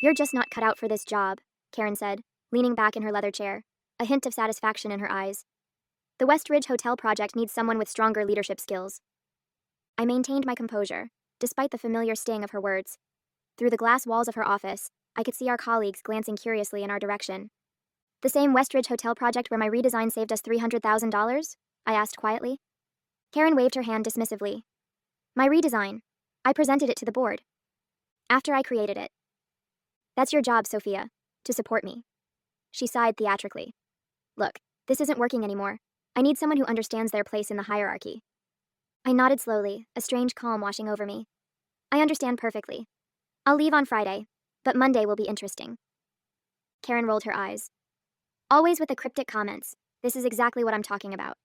"You're just not cut out for this job," Karen said, leaning back in her leather chair, a hint of satisfaction in her eyes. "The West Ridge Hotel project needs someone with stronger leadership skills." I maintained my composure, despite the familiar sting of her words. Through the glass walls of her office, I could see our colleagues glancing curiously in our direction. "The same West Ridge Hotel project where my redesign saved us $300,000? I asked quietly. Karen waved her hand dismissively. "My redesign. I presented it to the board. After I created it." "That's your job, Sophia, to support me." She sighed theatrically. "Look, this isn't working anymore. I need someone who understands their place in the hierarchy." I nodded slowly, a strange calm washing over me. "I understand perfectly. I'll leave on Friday, but Monday will be interesting." Karen rolled her eyes. Always with the cryptic comments. This is exactly what I'm talking about.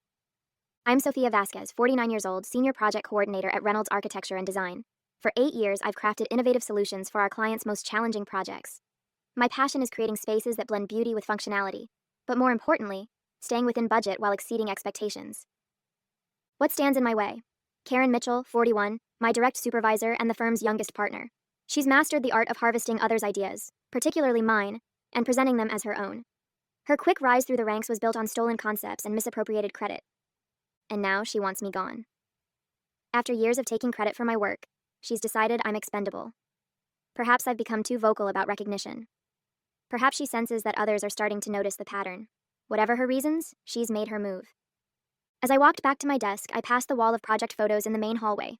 "I'm Sophia Vasquez, 49 years old, Senior Project Coordinator at Reynolds Architecture and Design. For 8 years, I've crafted innovative solutions for our clients' most challenging projects. My passion is creating spaces that blend beauty with functionality, but more importantly, staying within budget while exceeding expectations." "What stands in my way?" Karen Mitchell, 41, my direct supervisor and the firm's youngest partner. She's mastered the art of harvesting others' ideas, particularly mine, and presenting them as her own. Her quick rise through the ranks was built on stolen concepts and misappropriated credit. And now she wants me gone. After years of taking credit for my work, she's decided I'm expendable. Perhaps I've become too vocal about recognition. Perhaps she senses that others are starting to notice the pattern. Whatever her reasons, she's made her move. As I walked back to my desk, I passed the wall of project photos in the main hallway.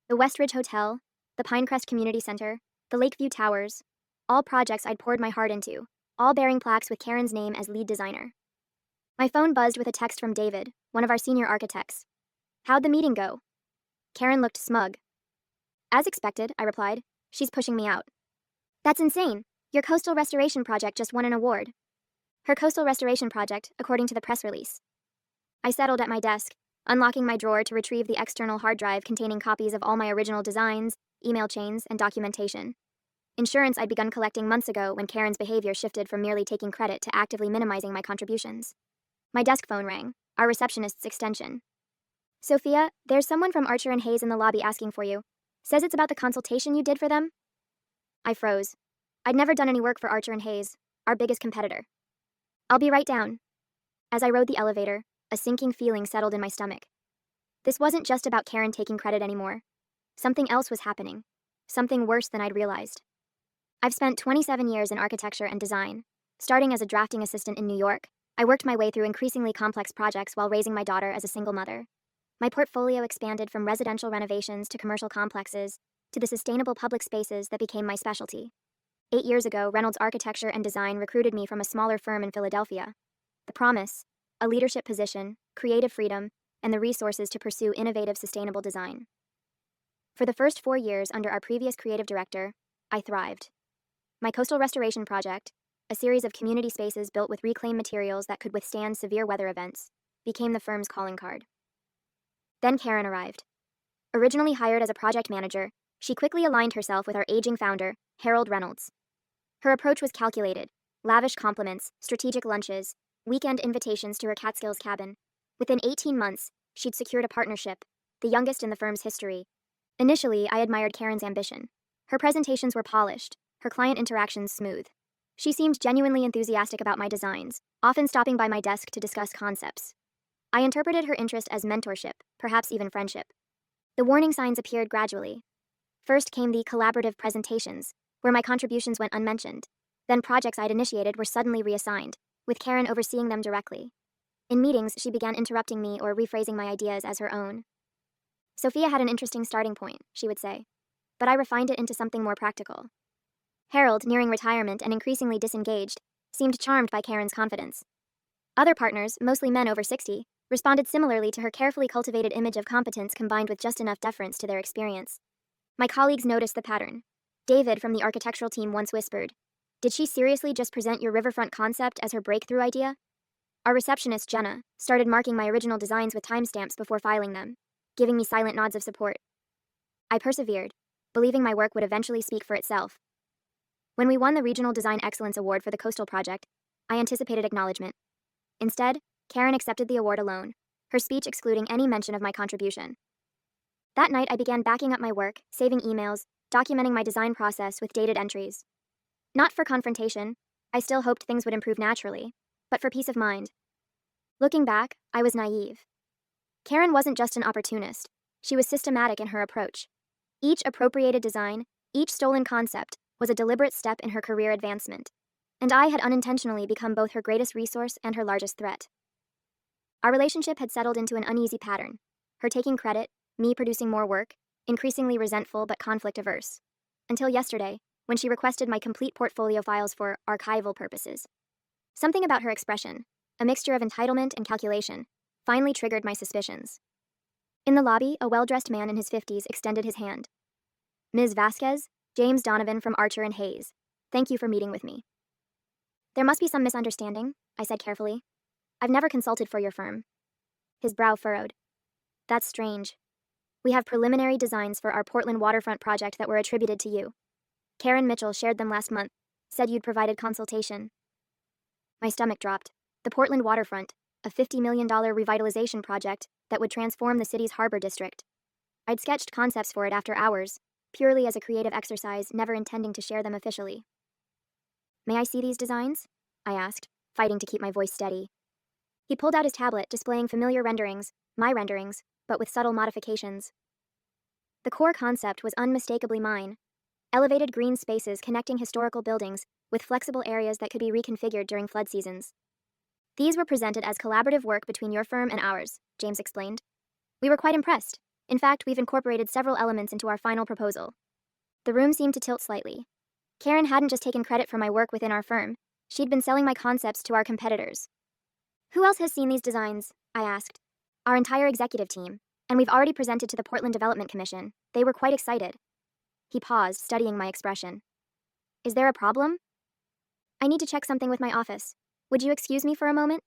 The West Ridge Hotel, the Pinecrest Community Center, the Lakeview Towers, all projects I'd poured my heart into, all bearing plaques with Karen's name as lead designer. My phone buzzed with a text from David, one of our senior architects. "How'd the meeting go?" Karen looked smug. "As expected," I replied. "She's pushing me out." "That's insane. Your coastal restoration project just won an award." "Her coastal restoration project, according to the press release." I settled at my desk, unlocking my drawer to retrieve the external hard drive containing copies of all my original designs, email chains, and documentation. Insurance I'd begun collecting months ago when Karen's behavior shifted from merely taking credit to actively minimizing my contributions. My desk phone rang, our receptionist's extension. "Sophia, there's someone from Archer and Hayes in the lobby asking for you. Says it's about the consultation you did for them." I froze. I'd never done any work for Archer and Hayes, our biggest competitor. "I'll be right down." As I rode the elevator, a sinking feeling settled in my stomach. This wasn't just about Karen taking credit anymore. Something else was happening. Something worse than I'd realized. I've spent 27 years in architecture and design. Starting as a drafting assistant in New York, I worked my way through increasingly complex projects while raising my daughter as a single mother. My portfolio expanded from residential renovations to commercial complexes, to the sustainable public spaces that became my specialty. 8 years ago, Reynolds Architecture and Design recruited me from a smaller firm in Philadelphia. The promise: a leadership position, creative freedom, and the resources to pursue innovative, sustainable design. For the first 4 years under our previous creative director, I thrived. My coastal restoration project, a series of community spaces built with reclaimed materials that could withstand severe weather events, became the firm's calling card. Then Karen arrived. Originally hired as a project manager, she quickly aligned herself with our aging founder, Harold Reynolds. Her approach was calculated: lavish compliments, strategic lunches, weekend invitations to her Catskills cabin. Within 18 months, she'd secured a partnership, the youngest in the firm's history. Initially, I admired Karen's ambition. Her presentations were polished, her client interactions smooth. She seemed genuinely enthusiastic about my designs, often stopping by my desk to discuss concepts. I interpreted her interest as mentorship, perhaps even friendship. The warning signs appeared gradually. First came the collaborative presentations, where my contributions went unmentioned. Then projects I'd initiated were suddenly reassigned, with Karen overseeing them directly. In meetings, she began interrupting me or rephrasing my ideas as her own. "Sophia had an interesting starting point," she would say, "but I refined it into something more practical." Harold, nearing retirement and increasingly disengaged, seemed charmed by Karen's confidence. Other partners, mostly men over 60, responded similarly to her carefully cultivated image of competence combined with just enough deference to their experience. My colleagues noticed the pattern. David from the architectural team once whispered, "Did she seriously just present your riverfront concept as her breakthrough idea?" Our receptionist, Jenna, started marking my original designs with timestamps before filing them, giving me silent nods of support. I persevered, believing my work would eventually speak for itself. When we won the Regional Design Excellence Award for the Coastal Project, I anticipated acknowledgement. Instead, Karen accepted the award alone, her speech excluding any mention of my contribution. That night, I began backing up my work, saving emails, documenting my design process with dated entries. Not for confrontation. I still hoped things would improve naturally, but for peace of mind. Looking back, I was naive. Karen wasn't just an opportunist. She was systematic in her approach. Each appropriated design, each stolen concept, was a deliberate step in her career advancement. And I had unintentionally become both her greatest resource and her largest threat. Our relationship had settled into an uneasy pattern, her taking credit, me producing more work, increasingly resentful but conflict-averse. Until yesterday, when she requested my complete portfolio files for archival purposes. Something about her expression, a mixture of entitlement and calculation, finally triggered my suspicions. In the lobby, a well-dressed man in his 50s extended his hand. Ms. Vasquez, James Donovan from Archer and Hayes. Thank you for meeting with me. There must be some misunderstanding, I said carefully. I've never consulted for your firm. His brow furrowed. That's strange. We have preliminary designs for our Portland waterfront project that were attributed to you. Karen Mitchell shared them last month, said you'd provided consultation. My stomach dropped. The Portland waterfront, a $50 million revitalization project that would transform the city's harbor district. I'd sketched concepts for it after hours, purely as a creative exercise, never intending to share them officially. May I see these designs? I asked, fighting to keep my voice steady. He pulled out his tablet, displaying familiar renderings, my renderings, but with subtle modifications. The core concept was unmistakably mine. Elevated green spaces connecting historical buildings with flexible areas that could be reconfigured during flood seasons. These were presented as collaborative work between your firm and ours, James explained. We were quite impressed. In fact, we've incorporated several elements into our final proposal. The room seemed to tilt slightly. Karen hadn't just taken credit for my work within our firm, she'd been selling my concepts to our competitors. Who else has seen these designs? I asked. Our entire executive team, and we've already presented to the Portland Development Commission. They were quite excited. He paused, studying my expression. Is there a problem? I need to check something with my office. Would you excuse me for a moment?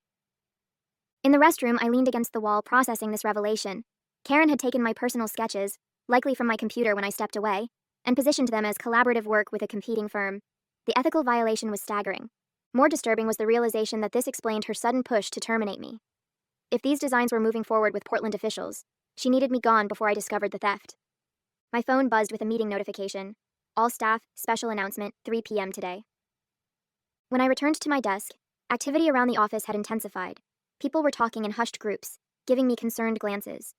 In the restroom, I leaned against the wall, processing this revelation. Karen had taken my personal sketches, likely from my computer when I stepped away, and positioned them as collaborative work with a competing firm. The ethical violation was staggering. More disturbing was the realization that this explained her sudden push to terminate me. If these designs were moving forward with Portland officials, she needed me gone before I discovered the theft. My phone buzzed with a meeting notification. All staff, special announcement, 3 p.m. today. When I returned to my desk, activity around the office had intensified. People were talking in hushed groups, giving me concerned glances.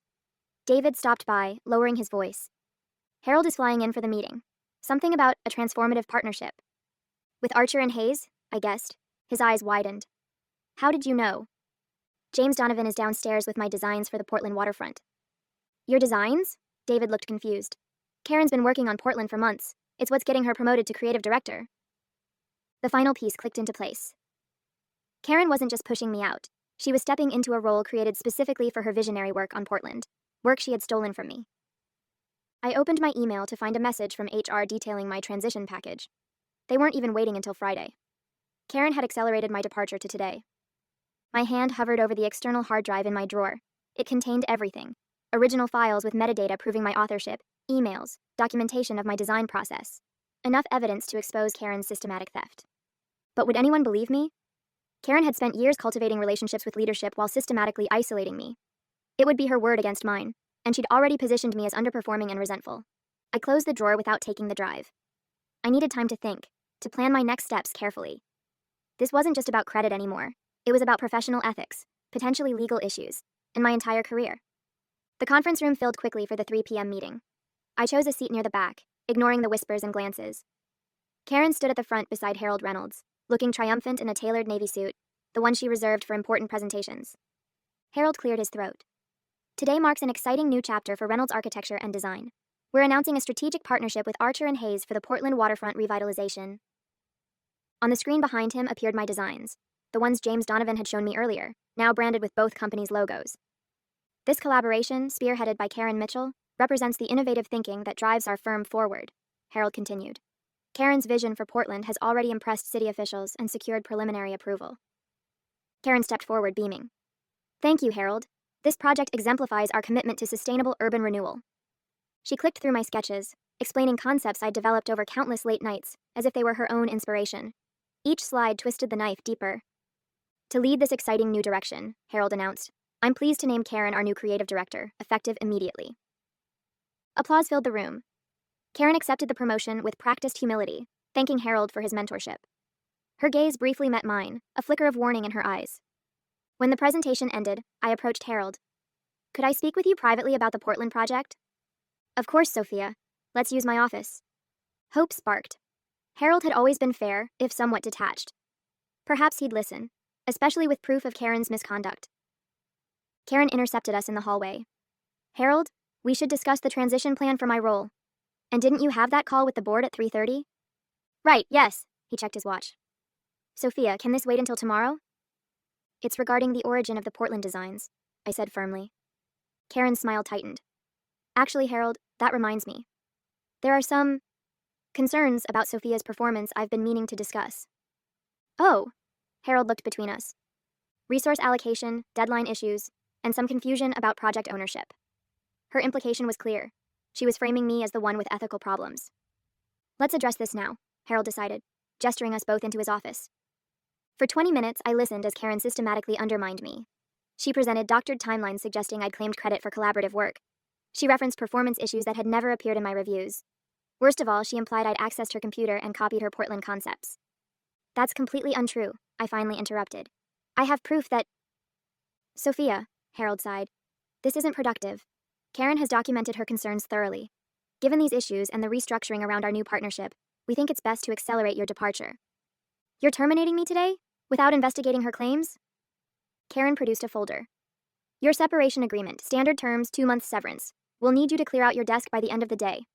David stopped by, lowering his voice. Harold is flying in for the meeting. Something about a transformative partnership. With Archer and Hayes, I guessed. His eyes widened. How did you know? James Donovan is downstairs with my designs for the Portland waterfront. Your designs? David looked confused. Karen's been working on Portland for months. It's what's getting her promoted to creative director. The final piece clicked into place. Karen wasn't just pushing me out. She was stepping into a role created specifically for her visionary work on Portland, work she had stolen from me. I opened my email to find a message from HR detailing my transition package. They weren't even waiting until Friday. Karen had accelerated my departure to today. My hand hovered over the external hard drive in my drawer. It contained everything. Original files with metadata proving my authorship, emails, documentation of my design process. Enough evidence to expose Karen's systematic theft. But would anyone believe me? Karen had spent years cultivating relationships with leadership while systematically isolating me. It would be her word against mine, and she'd already positioned me as underperforming and resentful. I closed the drawer without taking the drive. I needed time to think, to plan my next steps carefully. This wasn't just about credit anymore. It was about professional ethics, potentially legal issues, and my entire career. The conference room filled quickly for the 3 p.m. meeting. I chose a seat near the back, ignoring the whispers and glances. Karen stood at the front beside Harold Reynolds, looking triumphant in a tailored navy suit, the one she reserved for important presentations. Harold cleared his throat. Today marks an exciting new chapter for Reynolds Architecture and Design. We're announcing a strategic partnership with Archer and Hayes for the Portland waterfront revitalization. On the screen behind him appeared my designs, the ones James Donovan had shown me earlier, now branded with both companies' logos. This collaboration, spearheaded by Karen Mitchell, represents the innovative thinking that drives our firm forward, Harold continued. Karen's vision for Portland has already impressed city officials and secured preliminary approval. Karen stepped forward, beaming. Thank you, Harold. This project exemplifies our commitment to sustainable urban renewal. She clicked through my sketches, explaining concepts I'd developed over countless late nights, as if they were her own inspiration. Each slide twisted the knife deeper. To lead this exciting new direction, Harold announced, I'm pleased to name Karen our new creative director, effective immediately. Applause filled the room. Karen accepted the promotion with practiced humility, thanking Harold for his mentorship. Her gaze briefly met mine, a flicker of warning in her eyes. When the presentation ended, I approached Harold. Could I speak with you privately about the Portland project? Of course, Sophia. Let's use my office. Hope sparked. Harold had always been fair, if somewhat detached. Perhaps he'd listen, especially with proof of Karen's misconduct. Karen intercepted us in the hallway. Harold, we should discuss the transition plan for my role. And didn't you have that call with the board at 3:30? Right, yes, he checked his watch. Sophia, can this wait until tomorrow? It's regarding the origin of the Portland designs, I said firmly. Karen's smile tightened. Actually, Harold, that reminds me. There are some concerns about Sophia's performance I've been meaning to discuss. Oh, Harold looked between us. Resource allocation, deadline issues, and some confusion about project ownership. Her implication was clear. She was framing me as the one with ethical problems. Let's address this now, Harold decided, gesturing us both into his office. For 20 minutes, I listened as Karen systematically undermined me. She presented doctored timelines suggesting I'd claimed credit for collaborative work. She referenced performance issues that had never appeared in my reviews. Worst of all, she implied I'd accessed her computer and copied her Portland concepts. That's completely untrue, I finally interrupted. I have proof that... Sophia, Harold sighed. This isn't productive. Karen has documented her concerns thoroughly. Given these issues and the restructuring around our new partnership, we think it's best to accelerate your departure. You're terminating me today? Without investigating her claims? Karen produced a folder. Your separation agreement, standard terms, 2 months severance. We'll need you to clear out your desk by the end of the day.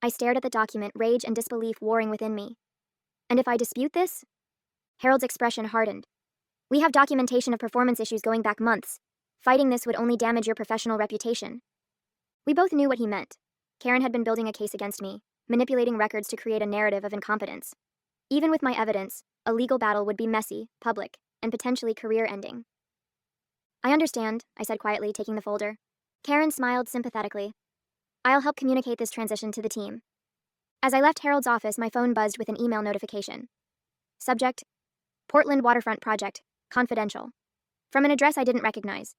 I stared at the document, rage and disbelief warring within me. And if I dispute this? Harold's expression hardened. We have documentation of performance issues going back months. Fighting this would only damage your professional reputation. We both knew what he meant. Karen had been building a case against me, manipulating records to create a narrative of incompetence. Even with my evidence, a legal battle would be messy, public, and potentially career-ending. I understand, I said quietly, taking the folder. Karen smiled sympathetically. I'll help communicate this transition to the team. As I left Harold's office, my phone buzzed with an email notification. Subject: Portland Waterfront Project, confidential. From an address I didn't recognize.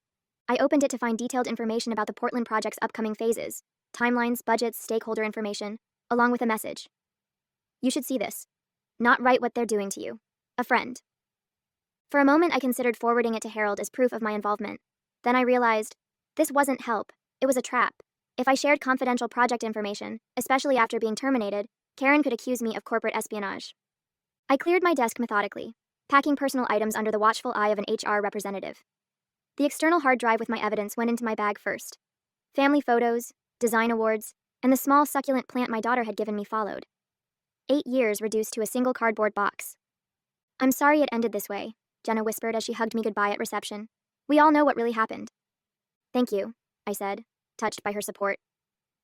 I opened it to find detailed information about the Portland project's upcoming phases, timelines, budgets, stakeholder information, along with a message. You should see this. Not write what they're doing to you. A friend. For a moment, I considered forwarding it to Harold as proof of my involvement. Then I realized, this wasn't help, it was a trap. If I shared confidential project information, especially after being terminated, Karen could accuse me of corporate espionage. I cleared my desk methodically, packing personal items under the watchful eye of an HR representative. The external hard drive with my evidence went into my bag first. Family photos, design awards, and the small succulent plant my daughter had given me followed. 8 years reduced to a single cardboard box. I'm sorry it ended this way, Jenna whispered as she hugged me goodbye at reception. We all know what really happened. Thank you, I said, touched by her support.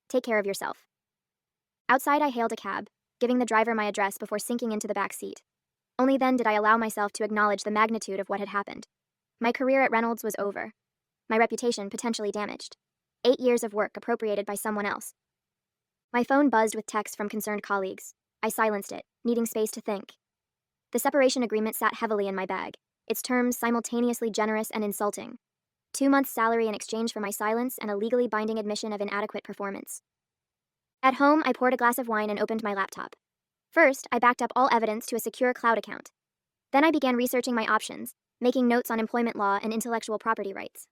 Take care of yourself. Outside, I hailed a cab, giving the driver my address before sinking into the back seat. Only then did I allow myself to acknowledge the magnitude of what had happened. My career at Reynolds was over. My reputation potentially damaged. 8 years of work appropriated by someone else. My phone buzzed with texts from concerned colleagues. I silenced it, needing space to think. The separation agreement sat heavily in my bag, its terms simultaneously generous and insulting. 2 months' salary in exchange for my silence and a legally binding admission of inadequate performance. At home, I poured a glass of wine and opened my laptop. First, I backed up all evidence to a secure cloud account. Then I began researching my options, making notes on employment law and intellectual property rights.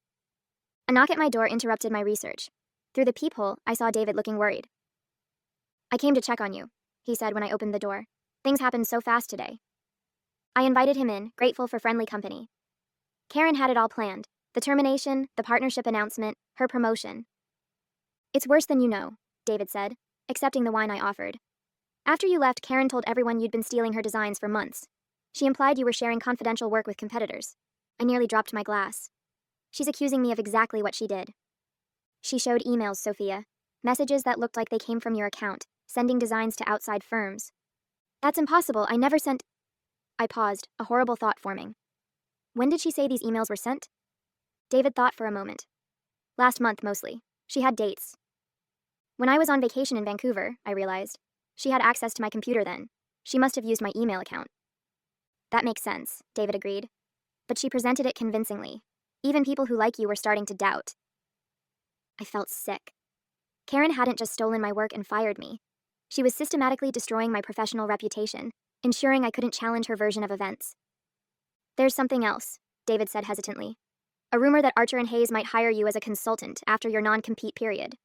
A knock at my door interrupted my research. Through the peephole, I saw David looking worried. I came to check on you, he said when I opened the door. Things happened so fast today. I invited him in, grateful for friendly company. Karen had it all planned. The termination, the partnership announcement, her promotion. It's worse than you know, David said, accepting the wine I offered. After you left, Karen told everyone you'd been stealing her designs for months. She implied you were sharing confidential work with competitors. I nearly dropped my glass. She's accusing me of exactly what she did. She showed emails, Sophia. Messages that looked like they came from your account, sending designs to outside firms. That's impossible, I never sent... I paused, a horrible thought forming. When did she say these emails were sent? David thought for a moment. Last month, mostly. She had dates. When I was on vacation in Vancouver, I realized. She had access to my computer then. She must have used my email account. That makes sense, David agreed. But she presented it convincingly. Even people who like you were starting to doubt. I felt sick. Karen hadn't just stolen my work and fired me. She was systematically destroying my professional reputation, ensuring I couldn't challenge her version of events. There's something else, David said hesitantly. A rumor that Archer and Hayes might hire you as a consultant after your non-compete period.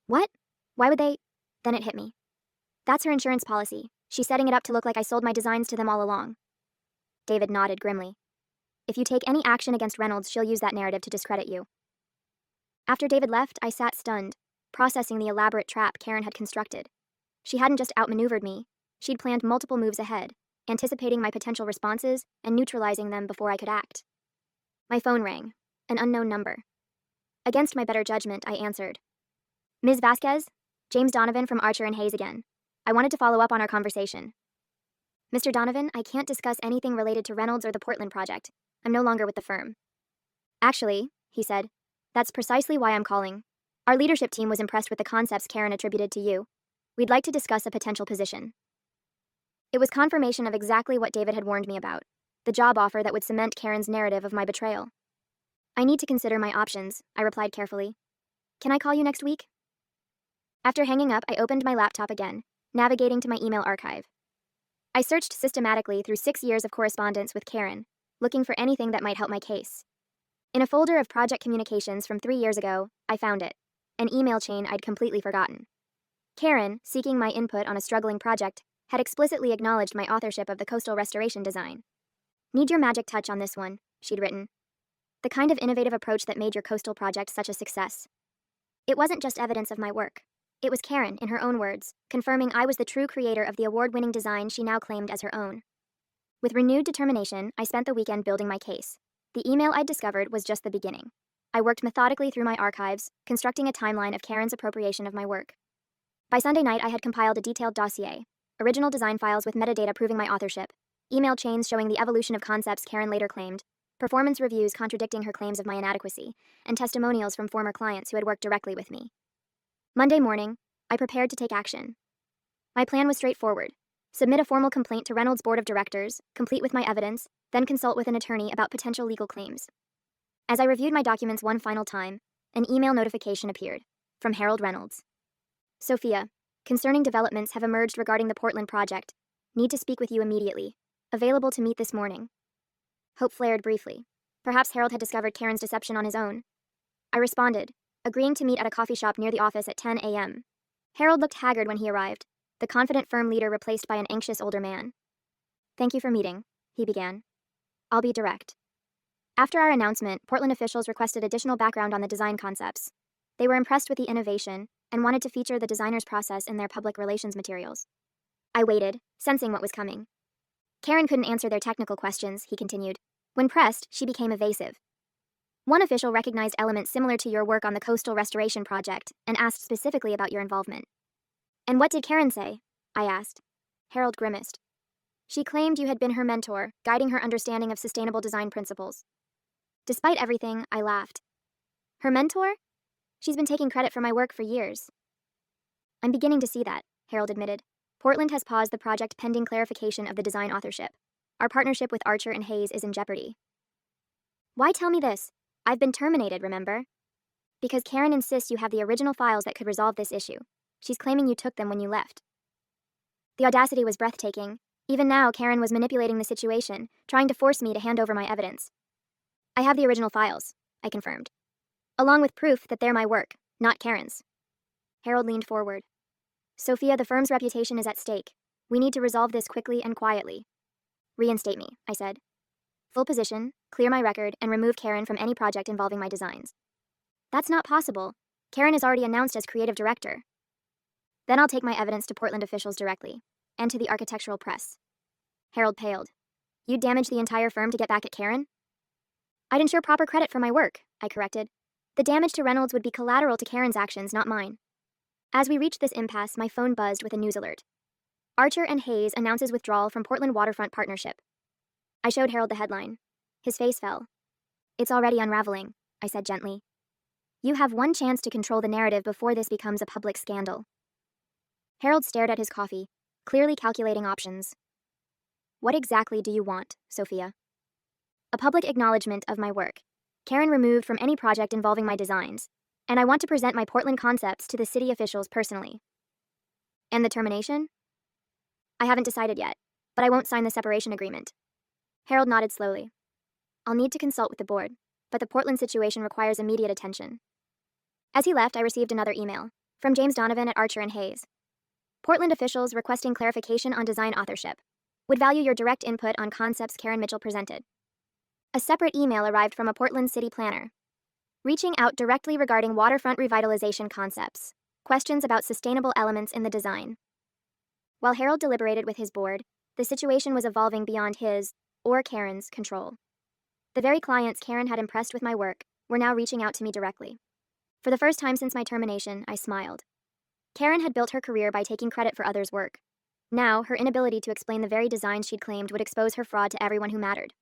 What? Why would they? Then it hit me. That's her insurance policy. She's setting it up to look like I sold my designs to them all along. David nodded grimly. If you take any action against Reynolds, she'll use that narrative to discredit you. After David left, I sat stunned, processing the elaborate trap Karen had constructed. She hadn't just outmaneuvered me, she'd planned multiple moves ahead, anticipating my potential responses and neutralizing them before I could act. My phone rang, an unknown number. Against my better judgment, I answered. Ms. Vasquez? James Donovan from Archer and Hayes again. I wanted to follow up on our conversation. Mr. Donovan, I can't discuss anything related to Reynolds or the Portland project. I'm no longer with the firm. Actually, he said, that's precisely why I'm calling. Our leadership team was impressed with the concepts Karen attributed to you. We'd like to discuss a potential position. It was confirmation of exactly what David had warned me about, the job offer that would cement Karen's narrative of my betrayal. I need to consider my options, I replied carefully. Can I call you next week? After hanging up, I opened my laptop again, navigating to my email archive. I searched systematically through 6 years of correspondence with Karen, looking for anything that might help my case. In a folder of project communications from 3 years ago, I found it, an email chain I'd completely forgotten. Karen, seeking my input on a struggling project, had explicitly acknowledged my authorship of the coastal restoration design. Need your magic touch on this one, she'd written. The kind of innovative approach that made your coastal project such a success. It wasn't just evidence of my work. It was Karen, in her own words, confirming I was the true creator of the award-winning design she now claimed as her own. With renewed determination, I spent the weekend building my case. The email I'd discovered was just the beginning. I worked methodically through my archives, constructing a timeline of Karen's appropriation of my work. By Sunday night, I had compiled a detailed dossier, original design files with metadata proving my authorship, email chains showing the evolution of concepts Karen later claimed, performance reviews contradicting her claims of my inadequacy, and testimonials from former clients who had worked directly with me. Monday morning, I prepared to take action. My plan was straightforward. Submit a formal complaint to Reynolds' board of directors, complete with my evidence, then consult with an attorney about potential legal claims. As I reviewed my documents one final time, an email notification appeared, from Harold Reynolds. Sophia, concerning developments have emerged regarding the Portland project. Need to speak with you immediately. Available to meet this morning. Hope flared briefly. Perhaps Harold had discovered Karen's deception on his own. I responded, agreeing to meet at a coffee shop near the office at 10 a.m. Harold looked haggard when he arrived, the confident firm leader replaced by an anxious older man. Thank you for meeting, he began. I'll be direct. After our announcement, Portland officials requested additional background on the design concepts. They were impressed with the innovation and wanted to feature the designer's process in their public relations materials. I waited, sensing what was coming. Karen couldn't answer their technical questions, he continued. When pressed, she became evasive. One official recognized elements similar to your work on the coastal restoration project and asked specifically about your involvement. And what did Karen say? I asked. Harold grimaced. She claimed you had been her mentor, guiding her understanding of sustainable design principles. Despite everything, I laughed. Her mentor? She's been taking credit for my work for years. I'm beginning to see that, Harold admitted. Portland has paused the project pending clarification of the design authorship. Our partnership with Archer and Hayes is in jeopardy. Why tell me this? I've been terminated, remember? Because Karen insists you have the original files that could resolve this issue. She's claiming you took them when you left. The audacity was breathtaking. Even now, Karen was manipulating the situation, trying to force me to hand over my evidence. I have the original files, I confirmed. Along with proof that they're my work, not Karen's. Harold leaned forward. Sophia, the firm's reputation is at stake. We need to resolve this quickly and quietly. Reinstate me, I said. Full position, clear my record, and remove Karen from any project involving my designs. That's not possible. Karen is already announced as creative director. Then I'll take my evidence to Portland officials directly, and to the architectural press. Harold paled. You'd damage the entire firm to get back at Karen? I'd ensure proper credit for my work, I corrected. The damage to Reynolds would be collateral to Karen's actions, not mine. As we reached this impasse, my phone buzzed with a news alert. Archer and Hayes announces withdrawal from Portland Waterfront Partnership. I showed Harold the headline. His face fell. It's already unraveling, I said gently. You have one chance to control the narrative before this becomes a public scandal. Harold stared at his coffee, clearly calculating options. What exactly do you want, Sophia? A public acknowledgement of my work. Karen removed from any project involving my designs. And I want to present my Portland concepts to the city officials personally. And the termination? I haven't decided yet, but I won't sign the separation agreement. Harold nodded slowly. I'll need to consult with the board, but the Portland situation requires immediate attention. As he left, I received another email from James Donovan at Archer and Hayes. Portland officials requesting clarification on design authorship. Would value your direct input on concepts Karen Mitchell presented. A separate email arrived from a Portland city planner, reaching out directly regarding waterfront revitalization concepts, questions about sustainable elements in the design. While Harold deliberated with his board, the situation was evolving beyond his, or Karen's, control. The very clients Karen had impressed with my work were now reaching out to me directly. For the first time since my termination, I smiled. Karen had built her career by taking credit for others' work. Now, her inability to explain the very designs she'd claimed would expose her fraud to everyone who mattered.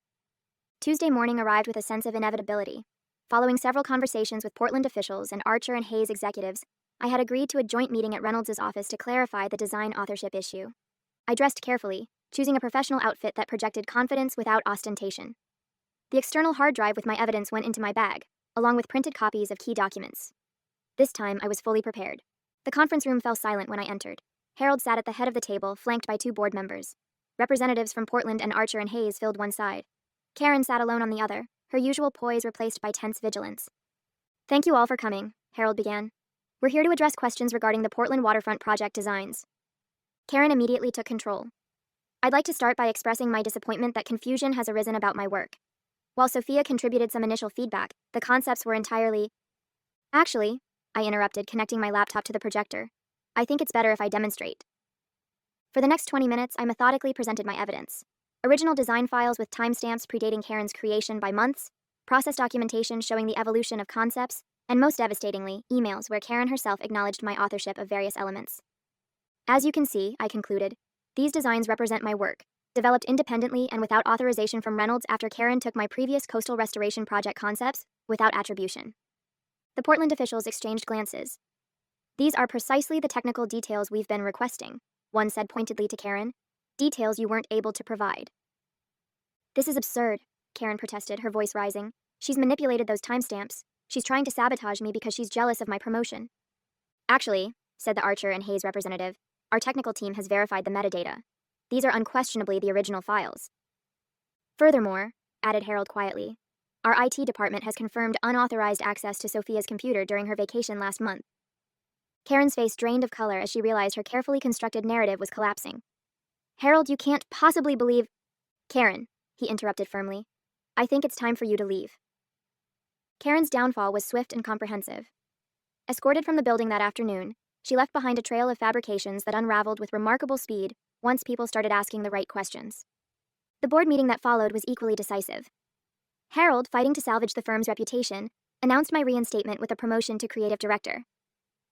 Tuesday morning arrived with a sense of inevitability. Following several conversations with Portland officials and Archer and Hayes executives, I had agreed to a joint meeting at Reynolds' office to clarify the design authorship issue. I dressed carefully, choosing a professional outfit that projected confidence without ostentation. The external hard drive with my evidence went into my bag, along with printed copies of key documents. This time, I was fully prepared. The conference room fell silent when I entered. Harold sat at the head of the table, flanked by two board members. Representatives from Portland and Archer and Hayes filled one side. Karen sat alone on the other, her usual poise replaced by tense vigilance. Thank you all for coming, Harold began. We're here to address questions regarding the Portland waterfront project designs. Karen immediately took control. I'd like to start by expressing my disappointment that confusion has arisen about my work. While Sophia contributed some initial feedback, the concepts were entirely... Actually, I interrupted, connecting my laptop to the projector. I think it's better if I demonstrate. For the next 20 minutes, I methodically presented my evidence. Original design files with timestamps predating Karen's creation by months, process documentation showing the evolution of concepts, and most devastatingly, emails where Karen herself acknowledged my authorship of various elements. As you can see, I concluded, these designs represent my work, developed independently and without authorization from Reynolds after Karen took my previous coastal restoration project concepts without attribution. The Portland officials exchanged glances. These are precisely the technical details we've been requesting, one said pointedly to Karen. Details you weren't able to provide. This is absurd, Karen protested, her voice rising. She's manipulated those timestamps. She's trying to sabotage me because she's jealous of my promotion. Actually, said the Archer and Hayes representative, our technical team has verified the metadata. These are unquestionably the original files. Furthermore, added Harold quietly, our IT department has confirmed unauthorized access to Sophia's computer during her vacation last month. Karen's face drained of color as she realized her carefully constructed narrative was collapsing. Harold, you can't possibly believe... Karen, he interrupted firmly. I think it's time for you to leave. Karen's downfall was swift and comprehensive. Escorted from the building that afternoon, she left behind a trail of fabrications that unraveled with remarkable speed once people started asking the right questions. The board meeting that followed was equally decisive. Harold, fighting to salvage the firm's reputation, announced my reinstatement with a promotion to creative director.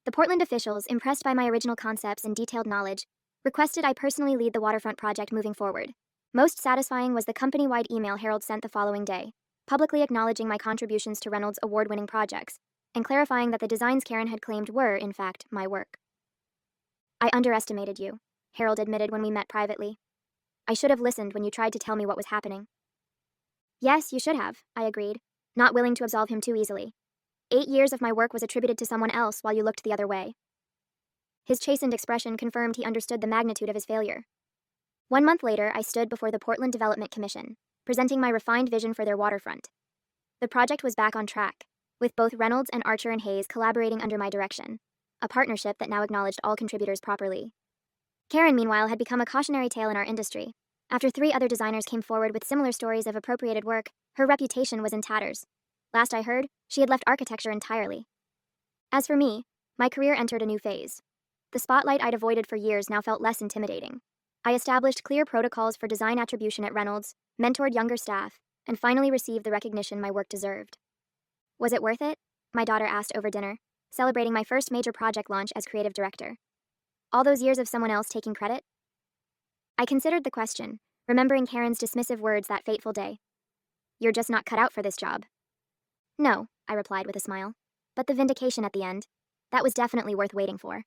The Portland officials, impressed by my original concepts and detailed knowledge, requested I personally lead the waterfront project moving forward. Most satisfying was the company-wide email Harold sent the following day, publicly acknowledging my contributions to Reynolds' award-winning projects, and clarifying that the designs Karen had claimed were, in fact, my work. I underestimated you, Harold admitted when we met privately. I should have listened when you tried to tell me what was happening. Yes, you should have, I agreed, not willing to absolve him too easily. 8 years of my work was attributed to someone else while you looked the other way. His chastened expression confirmed he understood the magnitude of his failure. 1 month later, I stood before the Portland Development Commission, presenting my refined vision for their waterfront. The project was back on track, with both Reynolds and Archer and Hayes collaborating under my direction, a partnership that now acknowledged all contributors properly. Karen, meanwhile, had become a cautionary tale in our industry. After 3 other designers came forward with similar stories of appropriated work, her reputation was in tatters. Last I heard, she had left architecture entirely. As for me, my career entered a new phase. The spotlight I'd avoided for years now felt less intimidating. I established clear protocols for design attribution at Reynolds, mentored younger staff, and finally received the recognition my work deserved. Was it worth it? My daughter asked over dinner, celebrating my first major project launch as creative director. All those years of someone else taking credit? I considered the question, remembering Karen's dismissive words that fateful day. You're just not cut out for this job. No, I replied with a smile. But the vindication at the end, that was definitely worth waiting for.